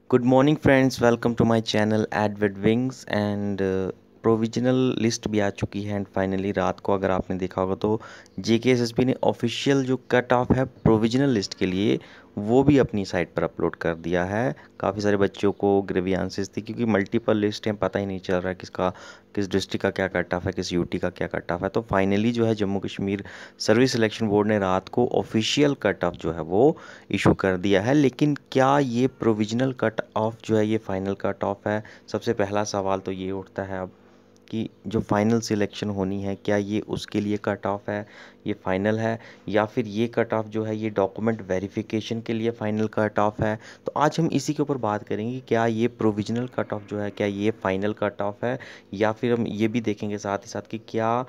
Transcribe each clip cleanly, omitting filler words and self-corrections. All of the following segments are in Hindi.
Good morning friends, welcome to my channel Edward Wings and provisional list भी आ चुकी है। एंड फाइनली रात को अगर आपने देखा होगा तो जेकेएसएसबी ने ऑफिशियल जो कट ऑफ है प्रोविजनल लिस्ट के लिए वो भी अपनी साइट पर अपलोड कर दिया है। काफ़ी सारे बच्चों को ग्रेवियांसेस थी क्योंकि मल्टीपल लिस्ट हैं, पता ही नहीं चल रहा है किस डिस्ट्रिक्ट का क्या कट ऑफ है, किस यूटी का क्या कट ऑफ है। तो फाइनली जो है Jammu Kashmir service selection board ने रात को ऑफिशियल कट ऑफ जो है वो इशू कर दिया है। लेकिन क्या ये प्रोविजनल कट ऑफ जो है ये फाइनल कट ऑफ है? सबसे पहला सवाल तो ये उठता है अब कि जो फाइनल सिलेक्शन होनी है क्या ये उसके लिए कट ऑफ है, ये फाइनल है, या फिर ये कट ऑफ जो है ये डॉक्यूमेंट वेरिफिकेशन के लिए फाइनल कट ऑफ है। तो आज हम इसी के ऊपर बात करेंगे, क्या ये प्रोविजनल कट ऑफ जो है क्या ये फाइनल कट ऑफ है, या फिर हम ये भी देखेंगे साथ ही साथ कि क्या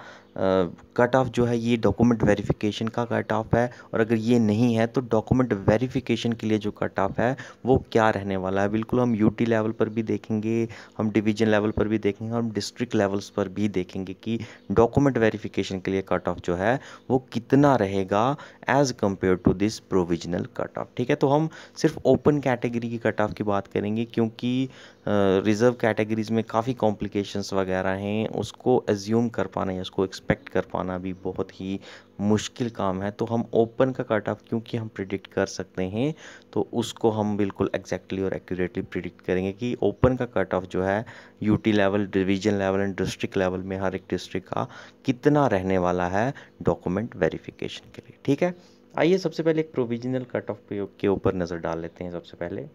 कट ऑफ जो है ये डॉक्यूमेंट वेरिफिकेशन का कट ऑफ है, और अगर ये नहीं है तो डॉक्यूमेंट वेरिफिकेशन के लिए जो कट ऑफ है वो क्या रहने वाला है। बिल्कुल हम यूटी लेवल पर भी देखेंगे, हम डिवीजन लेवल पर भी देखेंगे, हम डिस्ट्रिक्ट लेवल्स पर भी देखेंगे कि डॉक्यूमेंट वेरिफिकेशन के लिए कट ऑफ जो है वो कितना रहेगा as compared to this provisional cut off. ठीक है, तो हम सिर्फ ओपन कैटेगरी की कट ऑफ की बात करेंगे क्योंकि रिज़र्व कैटेगरीज़ में काफ़ी कॉम्प्लिकेशंस वगैरह हैं, उसको एज्यूम कर पाना या उसको एक्सपेक्ट कर पाना भी बहुत ही मुश्किल काम है। तो हम ओपन का कट ऑफ क्योंकि हम प्रिडिक्ट कर सकते हैं तो उसको हम बिल्कुल एग्जैक्टली और एक्यूरेटली प्रिडिक्ट करेंगे कि ओपन का कट ऑफ जो है UT level, division level and district level में हर एक डिस्ट्रिक्ट का कितना रहने वाला है डॉक्यूमेंट वेरिफिकेशन के लिए। ठीक है, आइए सबसे पहले एक प्रोविजनल कट ऑफ के ऊपर नज़र डाल लेते हैं। सबसे पहले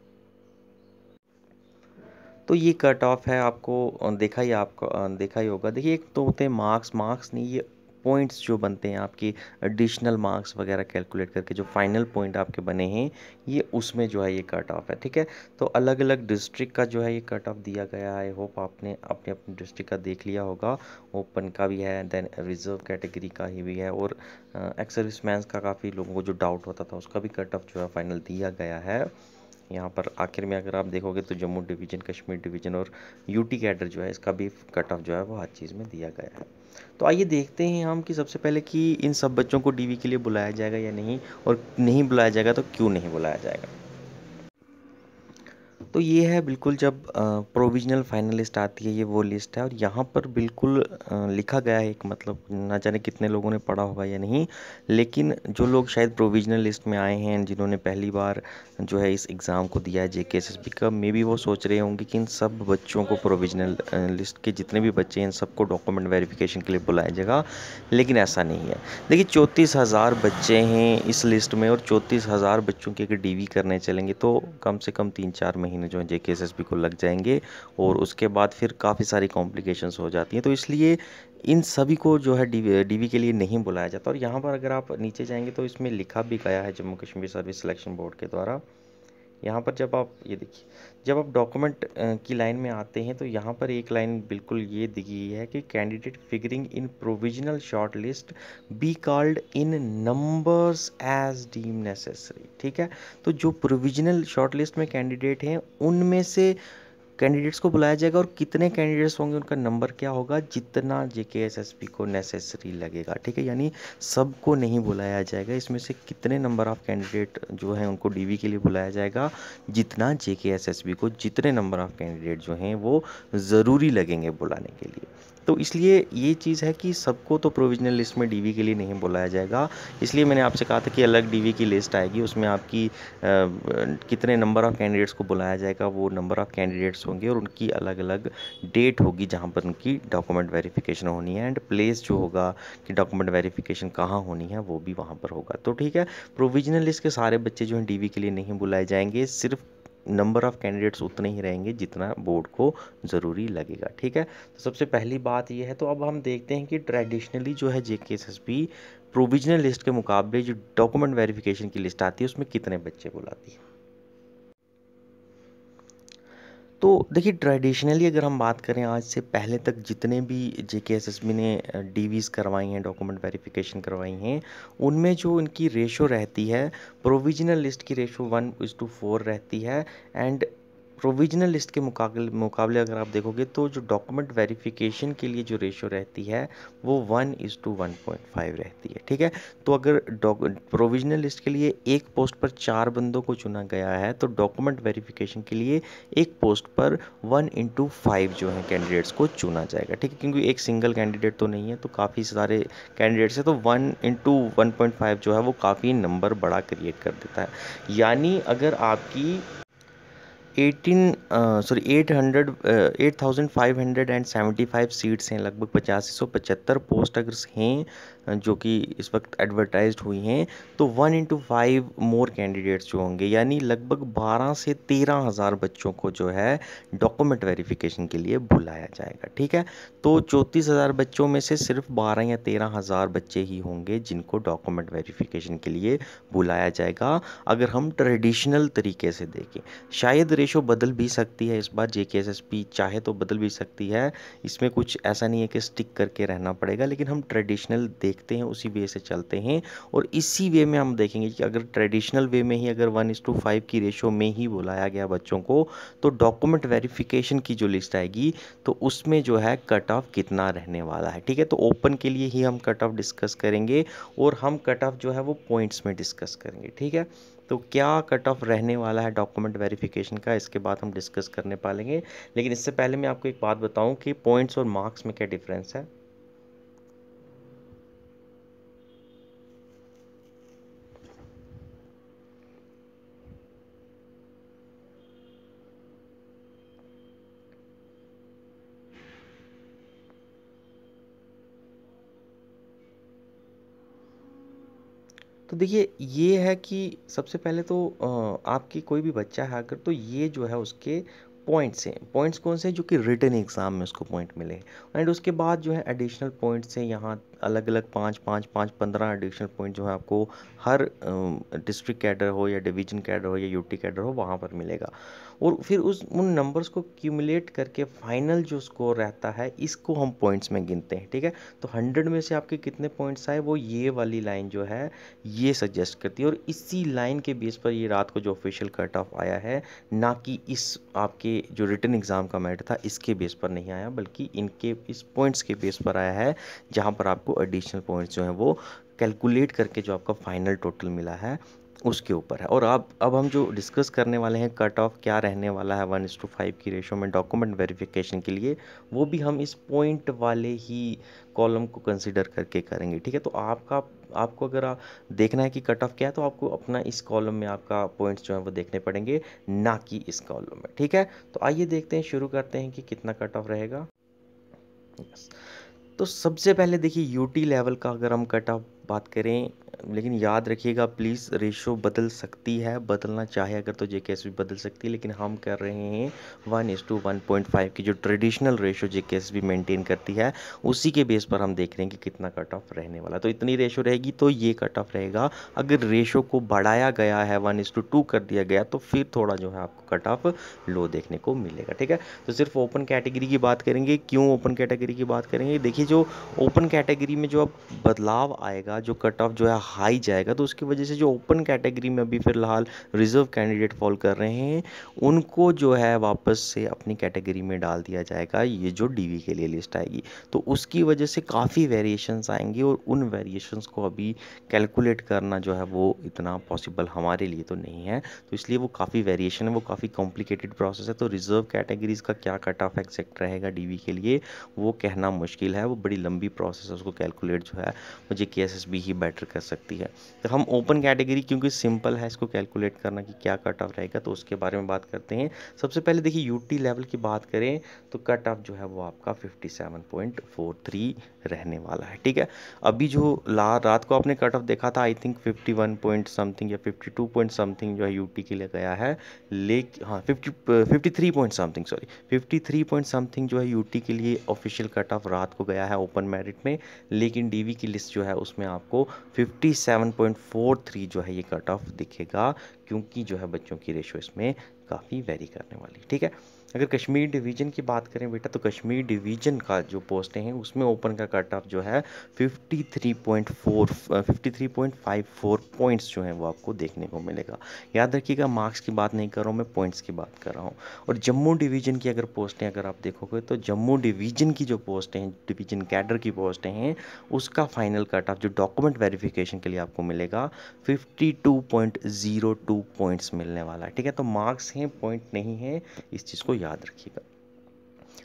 तो ये कट ऑफ है, आपको देखा ही होगा। देखिए, एक तो होते हैं मार्क्स नहीं, ये पॉइंट्स जो बनते हैं आपकी एडिशनल मार्क्स वगैरह कैलकुलेट करके जो फाइनल पॉइंट आपके बने हैं ये उसमें जो है ये कट ऑफ है। ठीक है, तो अलग अलग डिस्ट्रिक्ट का जो है ये कट ऑफ दिया गया है। आई होप आपने अपने अपने डिस्ट्रिक्ट का देख लिया होगा। ओपन का भी है, देन रिजर्व कैटेगरी का ही भी है, और एक्स सर्विसमैन का काफ़ी लोगों को जो डाउट होता था उसका भी कट ऑफ जो है फाइनल दिया गया है। यहाँ पर आखिर में अगर आप देखोगे तो जम्मू डिवीज़न, कश्मीर डिवीज़न और यूटी कैडर जो है इसका भी कट ऑफ जो है वो हर चीज़ में दिया गया है। तो आइए देखते हैं हम कि सबसे पहले कि इन सब बच्चों को डीवी के लिए बुलाया जाएगा या नहीं, और नहीं बुलाया जाएगा तो क्यों नहीं बुलाया जाएगा। तो ये है बिल्कुल जब प्रोविजनल फाइनल लिस्ट आती है, ये वो लिस्ट है, और यहाँ पर बिल्कुल लिखा गया है एक, मतलब ना जाने कितने लोगों ने पढ़ा होगा या नहीं, लेकिन जो लोग शायद प्रोविजनल लिस्ट में आए हैं, जिन्होंने पहली बार जो है इस एग्ज़ाम को दिया है जेकेएसएसबी का, मे बी वो सोच रहे होंगे कि इन सब बच्चों को प्रोविजनल लिस्ट के जितने भी बच्चे हैं इन सबको डॉक्यूमेंट वेरिफिकेशन के लिए बुलाया जाएगा, लेकिन ऐसा नहीं है। देखिए, 34,000 बच्चे हैं इस लिस्ट में, और 34,000 बच्चों की अगर डीवी करने चलेंगे तो कम से कम 3-4 महीने जो है जेकेएसएसबी को लग जाएंगे, और उसके बाद फिर काफ़ी सारी कॉम्प्लिकेशंस हो जाती हैं। तो इसलिए इन सभी को जो है डीवी के लिए नहीं बुलाया जाता। और यहाँ पर अगर आप नीचे जाएंगे तो इसमें लिखा भी गया है Jammu Kashmir service selection board के द्वारा। यहाँ पर जब आप ये देखिए, जब आप डॉक्यूमेंट की लाइन में आते हैं तो यहाँ पर एक लाइन बिल्कुल ये दी गई है कि candidate figuring in provisional short list be called in numbers as deem necessary. ठीक है, तो जो प्रोविजनल शॉर्ट लिस्ट में कैंडिडेट हैं उनमें से कैंडिडेट्स को बुलाया जाएगा, और कितने कैंडिडेट्स होंगे उनका नंबर क्या होगा, जितना जेकेएसएसबी को नेसेसरी लगेगा। ठीक है, यानी सबको नहीं बुलाया जाएगा, इसमें से कितने नंबर ऑफ कैंडिडेट जो हैं उनको डीवी के लिए बुलाया जाएगा, जितना जेकेएसएसबी को जितने नंबर ऑफ कैंडिडेट जो हैं वो ज़रूरी लगेंगे बुलाने के लिए। तो इसलिए ये चीज़ है कि सबको तो प्रोविजनल लिस्ट में डीवी के लिए नहीं बुलाया जाएगा। इसलिए मैंने आपसे कहा था कि अलग डीवी की लिस्ट आएगी, उसमें आपकी कितने नंबर ऑफ़ कैंडिडेट्स को बुलाया जाएगा वो नंबर ऑफ़ कैंडिडेट्स होंगे, और उनकी अलग अलग डेट होगी जहाँ पर उनकी डॉक्यूमेंट वेरिफिकेशन होनी है, एंड प्लेस जो होगा कि डॉक्यूमेंट वेरिफिकेशन कहाँ होनी है वो भी वहाँ पर होगा। तो ठीक है, प्रोविजनल लिस्ट के सारे बच्चे जो हैं डीवी के लिए नहीं बुलाए जाएंगे, सिर्फ नंबर ऑफ़ कैंडिडेट्स उतने ही रहेंगे जितना बोर्ड को ज़रूरी लगेगा। ठीक है, तो सबसे पहली बात ये है। तो अब हम देखते हैं कि ट्रेडिशनली जो है जेकेएसएसबी प्रोविजनल लिस्ट के मुकाबले जो डॉक्यूमेंट वेरिफिकेशन की लिस्ट आती है उसमें कितने बच्चे बुलाती है। तो देखिए, ट्रेडिशनली अगर हम बात करें आज से पहले तक जितने भी जेकेएसएसबी ने डीवीज़ करवाई हैं, डॉक्यूमेंट वेरिफिकेशन करवाई हैं, उनमें जो इनकी रेशो रहती है, प्रोविजनल लिस्ट की रेशो 1:4 रहती है, एंड प्रोविजनल लिस्ट के मुकाबले अगर आप देखोगे तो जो डॉक्यूमेंट वेरिफिकेशन के लिए जो रेशो रहती है वो 1:1.5 रहती है, ठीक है। तो अगर प्रोविजनल लिस्ट के लिए एक पोस्ट पर 4 बंदों को चुना गया है तो डॉक्यूमेंट वेरिफिकेशन के लिए एक पोस्ट पर 1:5 जो है कैंडिडेट्स को चुना जाएगा, ठीक है। क्योंकि एक सिंगल कैंडिडेट तो नहीं है, तो काफ़ी सारे कैंडिडेट्स हैं, तो 1:1.5 जो है वो काफ़ी नंबर बड़ा क्रिएट कर देता है। यानी अगर आपकी 8,575 सीट्स हैं, लगभग 8575 पोस्ट अगर हैं जो कि इस वक्त एडवर्टाइज्ड हुई हैं, तो 1:5 मोर कैंडिडेट्स जो होंगे, यानी लगभग 12 से 13 हज़ार बच्चों को जो है डॉक्यूमेंट वेरिफिकेशन के लिए बुलाया जाएगा, ठीक है। तो 34,000 बच्चों में से सिर्फ 12 या 13 हज़ार बच्चे ही होंगे जिनको डॉक्यूमेंट वेरिफिकेशन के लिए बुलाया जाएगा, अगर हम ट्रेडिशनल तरीके से देखें। शायद रेशो बदल भी सकती है, इस बार जेकेएसएसपी चाहे तो बदल भी सकती है, इसमें कुछ ऐसा नहीं है कि स्टिक करके रहना पड़ेगा, लेकिन हम ट्रेडिशनल देखते हैं, उसी वे से चलते हैं। और इसी वे में हम देखेंगे कि अगर ट्रेडिशनल वे में ही अगर 1:5 की रेशो में ही बुलाया गया बच्चों को, तो डॉक्यूमेंट वेरिफिकेशन की जो लिस्ट आएगी तो उसमें जो है कट ऑफ कितना रहने वाला है, ठीक है। तो ओपन के लिए ही हम कट ऑफ डिस्कस करेंगे और हम कट ऑफ जो है वो पॉइंट्स में डिस्कस करेंगे, ठीक है। तो क्या कट ऑफ रहने वाला है डॉक्यूमेंट वेरिफिकेशन का, इसके बाद हम डिस्कस करने पाएंगे। लेकिन इससे पहले मैं आपको एक बात बताऊं कि पॉइंट्स और मार्क्स में क्या डिफरेंस है। तो देखिए ये है कि सबसे पहले तो आपकी कोई भी बच्चा है अगर, तो ये जो है उसके पॉइंट्स हैं। पॉइंट्स कौन से हैं? जो कि रिटन एग्ज़ाम में उसको पॉइंट मिले। एंड उसके बाद जो है एडिशनल पॉइंट्स हैं, यहाँ अलग अलग 15 एडिशनल पॉइंट जो है आपको हर डिस्ट्रिक्ट कैडर हो या डिवीजन कैडर हो या यूटी कैडर हो वहाँ पर मिलेगा। और फिर उन नंबर्स को क्यूमुलेट करके फाइनल जो स्कोर रहता है इसको हम पॉइंट्स में गिनते हैं, ठीक है। तो 100 में से आपके कितने पॉइंट्स आए वो ये वाली लाइन जो है ये सजेस्ट करती है, और इसी लाइन के बेस पर ये रात को जो ऑफिशियल कट ऑफ आया है, ना कि इस आपके जो रिटन एग्ज़ाम का मैटर था इसके बेस पर नहीं आया, बल्कि इनके इस पॉइंट्स के बेस पर आया है, जहाँ पर आपको एडिशनल पॉइंट्स जो हैं वो कैलकुलेट करके जो आपका फाइनल टोटल मिला है उसके ऊपर है। और अब हम जो डिस्कस करने वाले हैं कट ऑफ क्या रहने वाला है 1:5 की रेशो में डॉक्यूमेंट वेरिफिकेशन के लिए, वो भी हम इस पॉइंट वाले ही कॉलम को कंसिडर करके करेंगे, ठीक है। तो आपको अगर देखना है कि कट ऑफ क्या है, तो आपको अपना इस कॉलम में आपका पॉइंट्स जो है वो देखने पड़ेंगे, ना कि इस कॉलम में, ठीक है। तो आइए देखते हैं, शुरू करते हैं कि कितना कट ऑफ रहेगा। यस, तो सबसे पहले देखिए यूटी लेवल का अगर हम कट ऑफ बात करें, लेकिन याद रखिएगा प्लीज़ रेशो बदल सकती है, बदलना चाहे अगर तो जेकेएसबी बदल सकती है, लेकिन हम कर रहे हैं 1:1.5 की जो ट्रेडिशनल रेशो जेकेएसबी मेंटेन करती है उसी के बेस पर हम देख रहे हैं कि कितना कट ऑफ रहने वाला। तो इतनी रेशो रहेगी तो ये कट ऑफ रहेगा। अगर रेशो को बढ़ाया गया है 1:2 कर दिया गया तो फिर थोड़ा जो है आपको कट ऑफ लो देखने को मिलेगा, ठीक है। तो सिर्फ ओपन कैटेगरी की बात करेंगे। क्यों ओपन कैटेगरी की बात करेंगे? देखिए जो ओपन कैटेगरी में जो अब बदलाव आएगा, जो कट ऑफ जो है हाई जाएगा, तो उसकी वजह से जो ओपन कैटेगरी में अभी फिलहाल रिजर्व कैंडिडेट फॉल कर रहे हैं उनको जो है वापस से अपनी कैटेगरी में डाल दिया जाएगा, ये जो डीवी के लिए लिस्ट आएगी। तो उसकी वजह से काफ़ी वेरिएशंस आएंगी और उन वेरिएशंस को अभी कैलकुलेट करना जो है वो इतना पॉसिबल हमारे लिए तो नहीं है, तो इसलिए वो काफ़ी वेरिएशन है, वो काफ़ी कॉम्प्लिकेटेड प्रोसेस है। तो रिजर्व कैटेगरीज का क्या कट ऑफ एग्जैक्ट रहेगा डीवी के लिए वो कहना मुश्किल है, वो बड़ी लंबी प्रोसेस है, उसको कैलकुलेट जो है मुझे केएसएसबी ही बेटर कर सकती है। तो हम ओपन कैटेगरी क्योंकि सिंपल है इसको कैलकुलेट करना कि क्या कट ऑफ रहेगा, तो उसके बारे में बात करते हैं। सबसे पहले देखिए यूटी लेवल की बात करें तो कट ऑफ जो है वो आपका 57.43 रहने वाला है, ठीक है। अभी जो रात को आपने कट ऑफ देखा था आई थिंक 51 पॉइंट समथिंग या 52 पॉइंट समथिंग जो है यूटी के लिए गया है, लेकिन हाँ 53 point something, sorry 53 point something जो है यूटी के लिए ऑफिशियल कट ऑफ रात को गया है ओपन मेरिट में, लेकिन डीवी की लिस्ट जो है उसमें आपको 57.43 जो है ये कट ऑफ दिखेगा, क्योंकि जो है बच्चों की रेशो इसमें काफ़ी वेरी करने वाली, ठीक है। अगर कश्मीर डिवीज़न की बात करें बेटा, तो कश्मीर डिवीज़न का जो पोस्टें हैं उसमें ओपन का कट ऑफ जो है 53.54 पॉइंट्स जो हैं वो आपको देखने को मिलेगा। याद रखिएगा, मार्क्स की बात नहीं कर रहा हूँ मैं, पॉइंट्स की बात कर रहा हूँ। और जम्मू डिवीज़न की अगर पोस्टें अगर आप देखोगे, तो जम्मू डिवीज़न की जो पोस्टें हैं, डिवीज़न कैडर की पोस्टें हैं, उसका फाइनल कट ऑफ जो डॉक्यूमेंट वेरिफिकेशन के लिए आपको मिलेगा 52.02 पॉइंट्स मिलने वाला है, ठीक है। तो मार्क्स हैं, पॉइंट नहीं है, इस चीज़ को याद रखिएगा।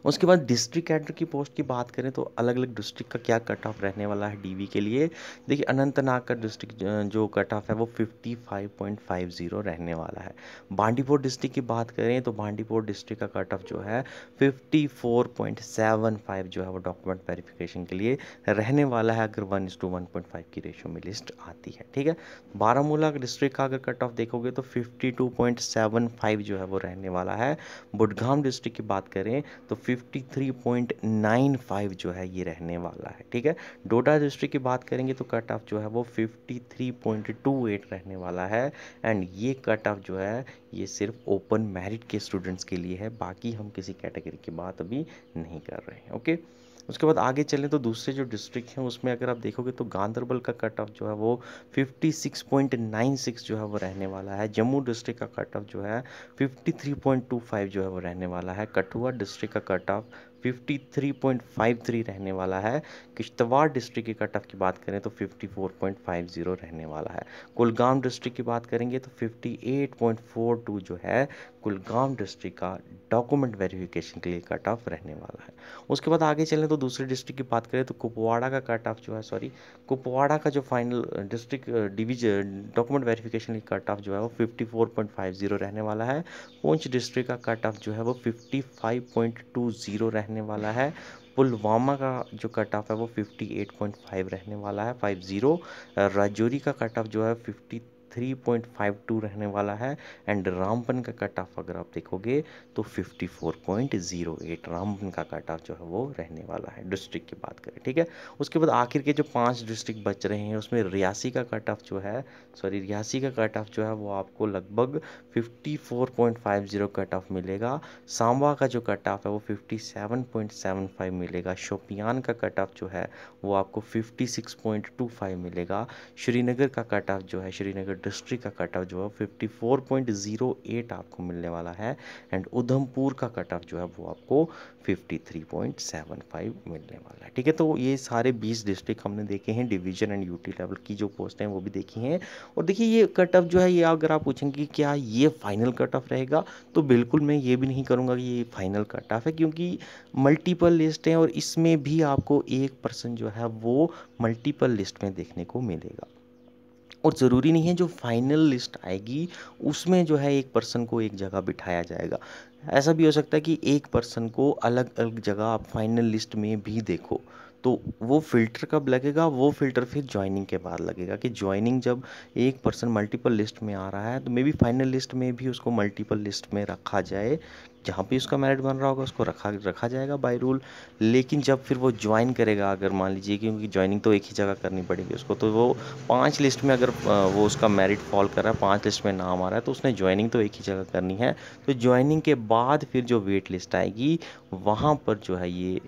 उसके बाद डिस्ट्रिक्ट कैडर की पोस्ट की बात करें, तो अलग अलग डिस्ट्रिक्ट का क्या कट ऑफ रहने वाला है डीवी के लिए। देखिए, अनंतनाग का डिस्ट्रिक्ट जो कट ऑफ है वो 55.50 रहने वाला है। बांदीपुर डिस्ट्रिक्ट की बात करें, तो बांदीपुर डिस्ट्रिक्ट का कट ऑफ जो है 54.75 जो है वो डॉक्यूमेंट वेरिफिकेशन के लिए रहने वाला है, अगर 1:1.5 की रेशियो में लिस्ट आती है, ठीक है। बारामूला डिस्ट्रिक्ट का अगर कट ऑफ देखोगे, तो 52.75 जो है वो रहने वाला है। बुडगाम डिस्ट्रिक्ट की बात करें, तो 53.95 जो है ये रहने वाला है, ठीक है। डोडा डिस्ट्रिक्ट की बात करेंगे, तो कट ऑफ जो है वो 53.28 रहने वाला है। एंड ये कट ऑफ जो है ये सिर्फ ओपन मेरिट के स्टूडेंट्स के लिए है, बाकी हम किसी कैटेगरी की बात अभी नहीं कर रहे हैं, ओके। उसके बाद आगे चलें, तो दूसरे जो डिस्ट्रिक्ट हैं उसमें अगर आप देखोगे, तो गांदरबल का कट ऑफ जो है वो 56.96 जो है वो रहने वाला है। जम्मू डिस्ट्रिक्ट का कट ऑफ जो है 53.25 जो है वो रहने वाला है। कठुआ डिस्ट्रिक्ट का कट ऑफ 53.53 रहने वाला है। किश्तवाड़ डिस्ट्रिक्ट की कट ऑफ की बात करें, तो 54.50 रहने वाला है। कुलगाम डिस्ट्रिक्ट की बात करेंगे, तो 58.42 जो है कुलगाम डिस्ट्रिक्ट का डॉक्यूमेंट वेरिफिकेशन के लिए कट ऑफ रहने वाला है। उसके बाद आगे चलें, तो दूसरे डिस्ट्रिक्ट की बात करें, तो कुपवाड़ा का कट ऑफ जो है, सॉरी, कुपवाड़ा का जो final district division document verification की कट ऑफ जो है वो 54.50 रहने वाला है। पुंछ डिस्ट्रिक्ट का कट ऑफ जो है वो 55.20 रहने वाला है। पुलवामा का जो कट ऑफ है वो 58.5 रहने वाला है, 50। राजौरी का कट ऑफ जो है 53.52 रहने वाला है। एंड रामबन का कट ऑफ अगर आप देखोगे, तो 54.08 रामबन का कट ऑफ जो है वो रहने वाला है, डिस्ट्रिक्ट की बात करें, ठीक है। उसके बाद आखिर के जो 5 डिस्ट्रिक्ट बच रहे हैं, उसमें रियासी का कट ऑफ जो है, सॉरी, रियासी का कट ऑफ जो है वो आपको लगभग 54.50 कट ऑफ मिलेगा। सांबा का जो कट ऑफ है वो 57.75 मिलेगा। शोपियान का कट ऑफ जो है वो आपको 56.25 मिलेगा। श्रीनगर का कट ऑफ जो है, श्रीनगर डिस्ट्रिक्ट का कट ऑफ जो है 54.08 आपको मिलने वाला है। एंड उधमपुर का कट ऑफ जो है वो आपको 53.75 मिलने वाला है, ठीक है। तो ये सारे 20 डिस्ट्रिक्ट हमने देखे हैं, डिवीजन एंड यूटी लेवल की जो पोस्ट हैं वो भी देखी हैं। और देखिए, ये कट ऑफ जो है, ये अगर आप पूछेंगे कि क्या ये फाइनल कट ऑफ रहेगा, तो बिल्कुल मैं ये भी नहीं करूँगा कि ये फाइनल कट ऑफ है, क्योंकि मल्टीपल लिस्ट हैं और इसमें भी आपको 1% जो है वो मल्टीपल लिस्ट में देखने को मिलेगा। और ज़रूरी नहीं है जो फाइनल लिस्ट आएगी उसमें जो है एक पर्सन को एक जगह बिठाया जाएगा। ऐसा भी हो सकता है कि एक पर्सन को अलग अलग जगह आप फाइनल लिस्ट में भी देखो, तो वो फ़िल्टर कब लगेगा, वो फ़िल्टर फिर ज्वाइनिंग के बाद लगेगा, कि ज्वाइनिंग जब एक पर्सन मल्टीपल लिस्ट में आ रहा है, तो मे बी फाइनल लिस्ट में भी उसको मल्टीपल लिस्ट में रखा जाए, जहाँ पे उसका मेरिट बन रहा होगा उसको रखा जाएगा बाय रूल। लेकिन जब फिर वो ज्वाइन करेगा, अगर मान लीजिए, क्योंकि ज्वाइनिंग तो एक ही जगह करनी पड़ेगी उसको, तो वो 5 लिस्ट में अगर वो उसका मेरिट फॉल कर रहा है, 5 लिस्ट में नाम आ रहा है, तो उसने ज्वाइनिंग तो एक ही जगह करनी है। तो ज्वाइनिंग के बाद फिर जो वेट लिस्ट आएगी, वहाँ पर जो है ये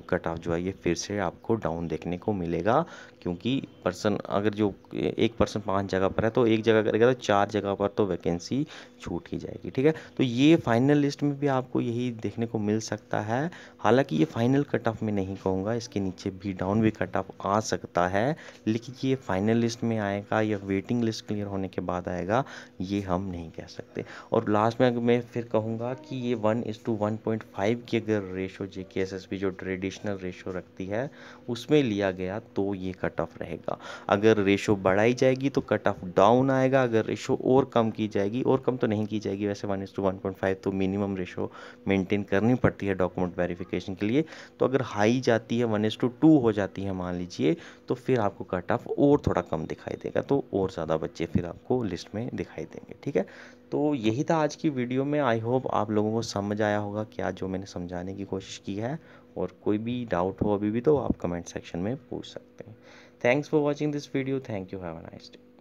कट ऑफ जो है ये फिर से आपको डाउन देखने को मिलेगा, क्योंकि पर्सन अगर जो एक पर्सन 5 जगह पर है, तो एक जगह करेगा तो 4 जगह पर तो वैकेंसी छूट ही जाएगी, ठीक है। तो ये फाइनल लिस्ट में भी आपको यही देखने को मिल सकता है। हालांकि ये फाइनल कट ऑफ में नहीं कहूँगा, इसके नीचे भी डाउन भी कट ऑफ आ सकता है, लेकिन ये फाइनल लिस्ट में आएगा या वेटिंग लिस्ट क्लियर होने के बाद आएगा, ये हम नहीं कह सकते। और लास्ट में अगर मैं फिर कहूँगा कि ये 1:1.5 की अगर रेशो JKSSB जो ट्रेडिशनल रेशो रखती है उसमें लिया गया, तो ये कट ऑफ रहेगा। अगर रेशो बढ़ाई जाएगी तो कट ऑफ डाउन आएगा, अगर रेशो और कम की जाएगी, और कम तो नहीं की जाएगी वैसे, 1:1.5 तो मिनिमम रेशो मेंटेन करनी पड़ती है डॉक्यूमेंट वेरिफिकेशन के लिए। तो अगर हाई जाती है, 1:2 हो जाती है मान लीजिए, तो फिर आपको कट ऑफ और थोड़ा कम दिखाई देगा, तो और ज़्यादा बच्चे फिर आपको लिस्ट में दिखाई देंगे, ठीक है। तो यही था आज की वीडियो में। आई होप आप लोगों को समझ आया होगा क्या जो मैंने समझाने की कोशिश की है। और कोई भी डाउट हो अभी भी, तो आप कमेंट सेक्शन में पूछ सकते हैं। Thanks for watching this video. Thank you. Have a nice day.